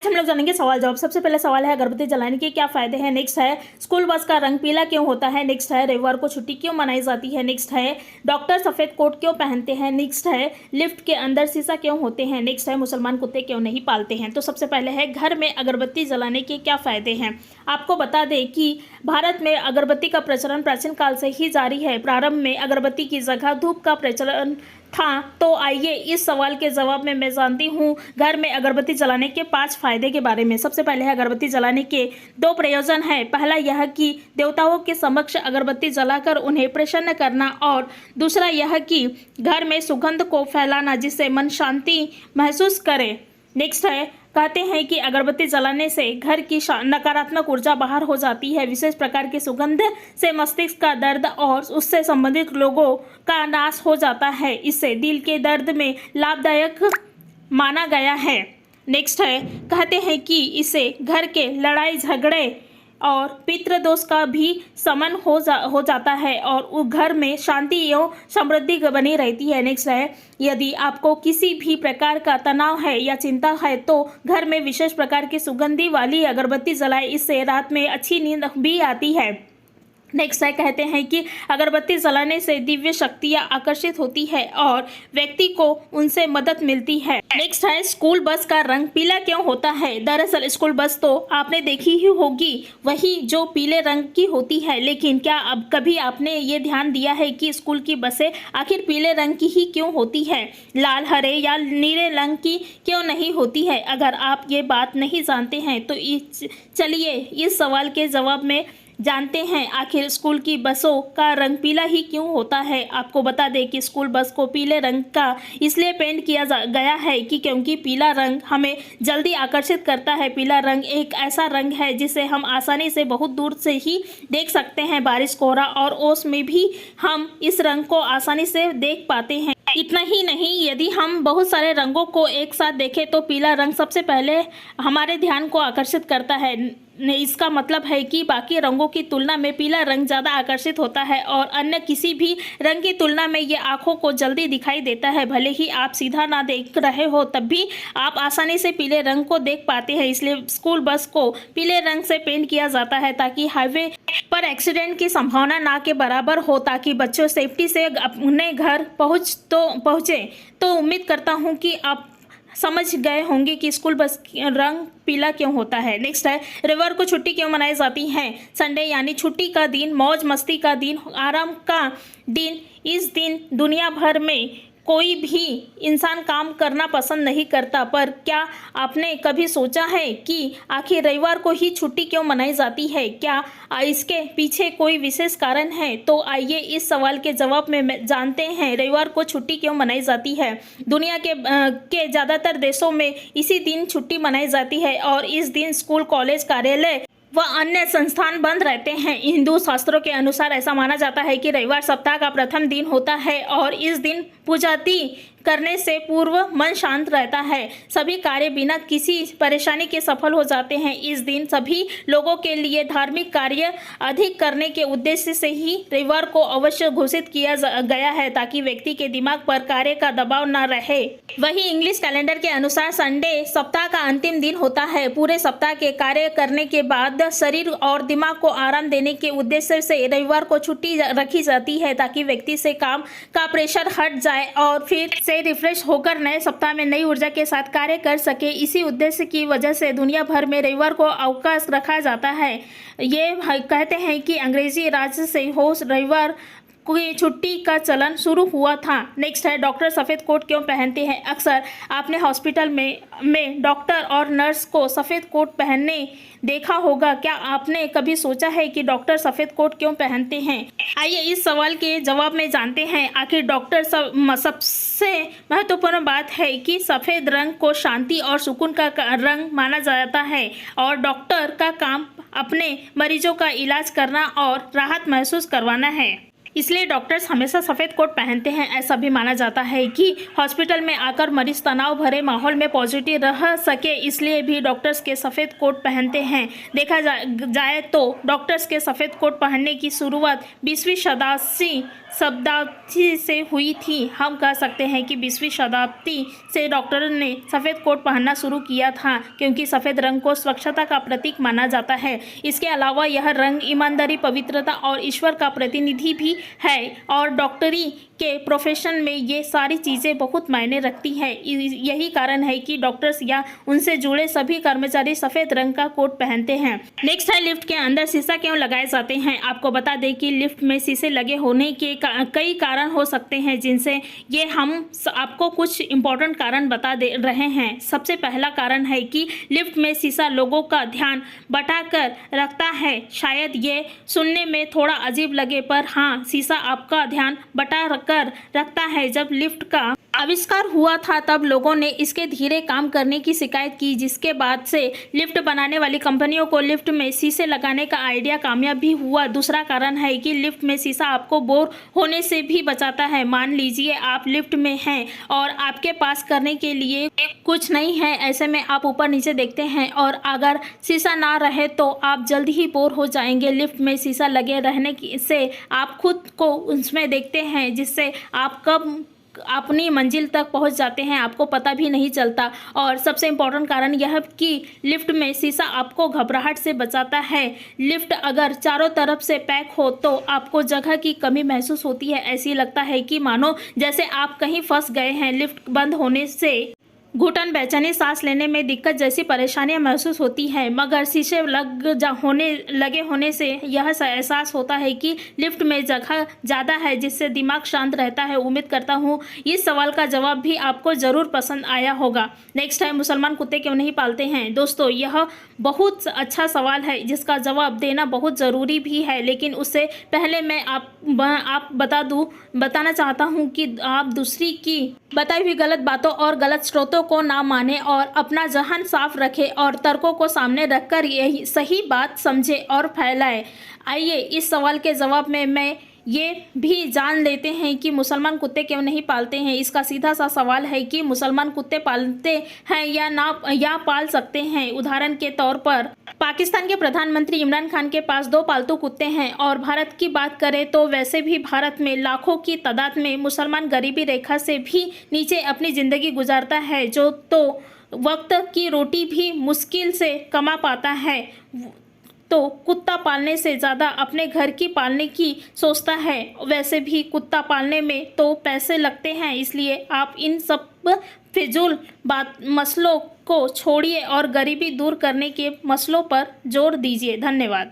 हम लोग जानेंगे सवाल जवाब। सबसे पहले सवाल है अगरबत्ती जलाने के क्या फायदे हैं। नेक्स्ट है स्कूल बस का रंग पीला क्यों होता है। नेक्स्ट है रविवार को छुट्टी क्यों मनाई जाती है। नेक्स्ट है डॉक्टर सफेद कोट क्यों पहनते हैं। नेक्स्ट है लिफ्ट के अंदर शीशा क्यों होते हैं। नेक्स्ट है मुसलमान कुत्ते क्यों नहीं पालते हैं। तो सबसे पहले है घर में अगरबत्ती जलाने के क्या फायदे हैं। आपको बता दें कि भारत में अगरबत्ती का प्रचलन प्राचीन काल से ही जारी है। प्रारंभ में अगरबत्ती की जगह धूप का प्रचलन था। तो आइए इस सवाल के जवाब में मैं जानती हूँ घर में अगरबत्ती जलाने के 5 फायदे के बारे में। सबसे पहले है अगरबत्ती जलाने के 2 प्रयोजन है। पहला यह कि देवताओं के समक्ष अगरबत्ती जलाकर उन्हें प्रसन्न करना और दूसरा यह कि घर में सुगंध को फैलाना जिससे मन शांति महसूस करे। नेक्स्ट है कहते हैं कि अगरबत्ती जलाने से घर की नकारात्मक ऊर्जा बाहर हो जाती है। विशेष प्रकार की सुगंध से मस्तिष्क का दर्द और उससे संबंधित लोगों का नाश हो जाता है। इससे दिल के दर्द में लाभदायक माना गया है। नेक्स्ट है कहते हैं कि इससे घर के लड़ाई झगड़े और पितृदोष का भी शमन हो जाता है और घर में शांति एवं समृद्धि बनी रहती है। नेक्स्ट है यदि आपको किसी भी प्रकार का तनाव है या चिंता है तो घर में विशेष प्रकार की सुगंधी वाली अगरबत्ती जलाएं। इससे रात में अच्छी नींद भी आती है। नेक्स्ट है कहते हैं कि अगरबत्ती जलाने से दिव्य शक्तियाँ आकर्षित होती है और व्यक्ति को उनसे मदद मिलती है। नेक्स्ट है स्कूल बस का रंग पीला क्यों होता है। दरअसल स्कूल बस तो आपने देखी ही होगी वही जो पीले रंग की होती है, लेकिन क्या अब कभी आपने ये ध्यान दिया है कि स्कूल की बसें आखिर पीले रंग की ही क्यों होती है, लाल हरे या नीले रंग की क्यों नहीं होती है। अगर आप ये बात नहीं जानते हैं तो चलिए इस सवाल के जवाब में जानते हैं आखिर स्कूल की बसों का रंग पीला ही क्यों होता है। आपको बता दें कि स्कूल बस को पीले रंग का इसलिए पेंट किया गया है कि क्योंकि पीला रंग हमें जल्दी आकर्षित करता है। पीला रंग एक ऐसा रंग है जिसे हम आसानी से बहुत दूर से ही देख सकते हैं। बारिश, कोहरा और ओस में भी हम इस रंग को आसानी से देख पाते हैं। इतना ही नहीं, यदि हम बहुत सारे रंगों को एक साथ देखें तो पीला रंग सबसे पहले हमारे ध्यान को आकर्षित करता है। इसका मतलब है कि बाकी रंगों की तुलना में पीला रंग ज़्यादा आकर्षित होता है और अन्य किसी भी रंग की तुलना में ये आँखों को जल्दी दिखाई देता है। भले ही आप सीधा ना देख रहे हो तब भी आप आसानी से पीले रंग को देख पाते हैं। इसलिए स्कूल बस को पीले रंग से पेंट किया जाता है ताकि हाईवे पर एक्सीडेंट की संभावना ना के बराबर हो, ताकि बच्चों सेफ्टी से अपने घर पहुँचे। तो उम्मीद करता हूँ कि आप समझ गए होंगे कि स्कूल बस रंग पीला क्यों होता है। नेक्स्ट है रविवार को छुट्टी क्यों मनाई जाती है। संडे यानी छुट्टी का दिन, मौज मस्ती का दिन, आराम का दिन। इस दिन दुनिया भर में कोई भी इंसान काम करना पसंद नहीं करता, पर क्या आपने कभी सोचा है कि आखिर रविवार को ही छुट्टी क्यों मनाई जाती है। क्या इसके पीछे कोई विशेष कारण है। तो आइए इस सवाल के जवाब में जानते हैं रविवार को छुट्टी क्यों मनाई जाती है। दुनिया के ज़्यादातर देशों में इसी दिन छुट्टी मनाई जाती है और इस दिन स्कूल, कॉलेज, कार्यालय व अन्य संस्थान बंद रहते हैं। हिंदू शास्त्रों के अनुसार ऐसा माना जाता है कि रविवार सप्ताह का प्रथम दिन होता है और इस दिन पूजाति करने से पूर्व मन शांत रहता है। सभी कार्य बिना किसी परेशानी के सफल हो जाते हैं। इस दिन सभी लोगों के लिए धार्मिक कार्य अधिक करने के उद्देश्य से ही रविवार को अवश्य घोषित किया गया है ताकि व्यक्ति के दिमाग पर कार्य का दबाव न रहे। वही इंग्लिश कैलेंडर के अनुसार संडे सप्ताह का अंतिम दिन होता है। पूरे सप्ताह के कार्य करने के बाद शरीर और दिमाग को आराम देने के उद्देश्य से रविवार को छुट्टी रखी जाती है ताकि व्यक्ति से काम का प्रेशर हट जाए और फिर से रिफ्रेश होकर नए सप्ताह में नई ऊर्जा के साथ कार्य कर सके। इसी उद्देश्य की वजह से दुनिया भर में रविवार को अवकाश रखा जाता है। ये कहते हैं कि अंग्रेजी राज्य से हो रविवार कोई छुट्टी का चलन शुरू हुआ था। नेक्स्ट है डॉक्टर सफ़ेद कोट क्यों पहनते हैं। अक्सर आपने हॉस्पिटल में डॉक्टर और नर्स को सफ़ेद कोट पहनने देखा होगा। क्या आपने कभी सोचा है कि डॉक्टर सफ़ेद कोट क्यों पहनते हैं। आइए इस सवाल के जवाब में जानते हैं। आखिर डॉक्टर सबसे महत्वपूर्ण बात है कि सफ़ेद रंग को शांति और सुकून का रंग माना जाता है और डॉक्टर का काम अपने मरीजों का इलाज करना और राहत महसूस करवाना है। इसलिए डॉक्टर्स हमेशा सफ़ेद कोट पहनते हैं। ऐसा भी माना जाता है कि हॉस्पिटल में आकर मरीज तनाव भरे माहौल में पॉजिटिव रह सके, इसलिए भी डॉक्टर्स के सफ़ेद कोट पहनते हैं। देखा जाए तो डॉक्टर्स के सफ़ेद कोट पहनने की शुरुआत 20वीं शताब्दी से हुई थी। हम कह सकते हैं कि 20वीं शताब्दी से डॉक्टरों ने सफ़ेद कोट पहनना शुरू किया था, क्योंकि सफ़ेद रंग को स्वच्छता का प्रतीक माना जाता है। इसके अलावा यह रंग ईमानदारी, पवित्रता और ईश्वर का प्रतिनिधि भी है और डॉक्टरी के प्रोफेशन में ये सारी चीज़ें बहुत मायने रखती हैं। यही कारण है कि डॉक्टर्स या उनसे जुड़े सभी कर्मचारी सफ़ेद रंग का कोट पहनते हैं। नेक्स्ट है, लिफ्ट के अंदर शीशा क्यों लगाए जाते हैं। आपको बता दें कि लिफ्ट में शीशे लगे होने के कई कारण हो सकते हैं, जिनसे ये हम आपको कुछ इम्पोर्टेंट कारण बता दे रहे हैं। सबसे पहला कारण है कि लिफ्ट में शीशा लोगों का ध्यान बटाकर रखता है। शायद ये सुनने में थोड़ा अजीब लगे, पर हाँ, शीशा आपका ध्यान बटा कर रखता है। जब लिफ्ट का आविष्कार हुआ था तब लोगों ने इसके धीरे काम करने की शिकायत की, जिसके बाद से लिफ्ट बनाने वाली कंपनियों को लिफ्ट में शीशे लगाने का आइडिया कामयाब भी हुआ। दूसरा कारण है कि लिफ्ट में शीशा आपको बोर होने से भी बचाता है। मान लीजिए आप लिफ्ट में हैं और आपके पास करने के लिए कुछ नहीं है, ऐसे में आप ऊपर नीचे देखते हैं और अगर शीशा ना रहे तो आप जल्दी ही बोर हो जाएंगे। लिफ्ट में शीशा लगे रहने से आप खुद को उसमें देखते हैं, जिससे आप कब अपनी मंजिल तक पहुंच जाते हैं आपको पता भी नहीं चलता। और सबसे इम्पोर्टेंट कारण यह कि लिफ्ट में शीशा आपको घबराहट से बचाता है। लिफ्ट अगर चारों तरफ से पैक हो तो आपको जगह की कमी महसूस होती है। ऐसी लगता है कि मानो जैसे आप कहीं फंस गए हैं। लिफ्ट बंद होने से घुटन, बेचैनी, सांस लेने में दिक्कत जैसी परेशानियां महसूस होती हैं, मगर शीशे लगे होने से यह एहसास होता है कि लिफ्ट में जगह ज़्यादा है, जिससे दिमाग शांत रहता है। उम्मीद करता हूँ इस सवाल का जवाब भी आपको ज़रूर पसंद आया होगा। नेक्स्ट है, मुसलमान कुत्ते क्यों नहीं पालते हैं। दोस्तों, यह बहुत अच्छा सवाल है जिसका जवाब देना बहुत ज़रूरी भी है, लेकिन उससे पहले मैं बताना चाहता हूँ कि आप दूसरी की बताई हुई गलत बातों और गलत स्रोतों को ना माने और अपना जहन साफ रखें और तर्कों को सामने रखकर यही सही बात समझे और फैलाए। आइए इस सवाल के जवाब में मैं ये भी जान लेते हैं कि मुसलमान कुत्ते क्यों नहीं पालते हैं। इसका सीधा सा सवाल है कि मुसलमान कुत्ते पालते हैं या पाल सकते हैं। उदाहरण के तौर पर पाकिस्तान के प्रधानमंत्री इमरान खान के पास 2 पालतू कुत्ते हैं और भारत की बात करें तो वैसे भी भारत में लाखों की तादाद में मुसलमान गरीबी रेखा से भी नीचे अपनी ज़िंदगी गुजारता है, जो तो वक्त की रोटी भी मुश्किल से कमा पाता है, तो कुत्ता पालने से ज़्यादा अपने घर की पालने की सोचता है। वैसे भी कुत्ता पालने में तो पैसे लगते हैं, इसलिए आप इन सब फिजूल मसलों को छोड़िए और गरीबी दूर करने के मसलों पर जोर दीजिए। धन्यवाद।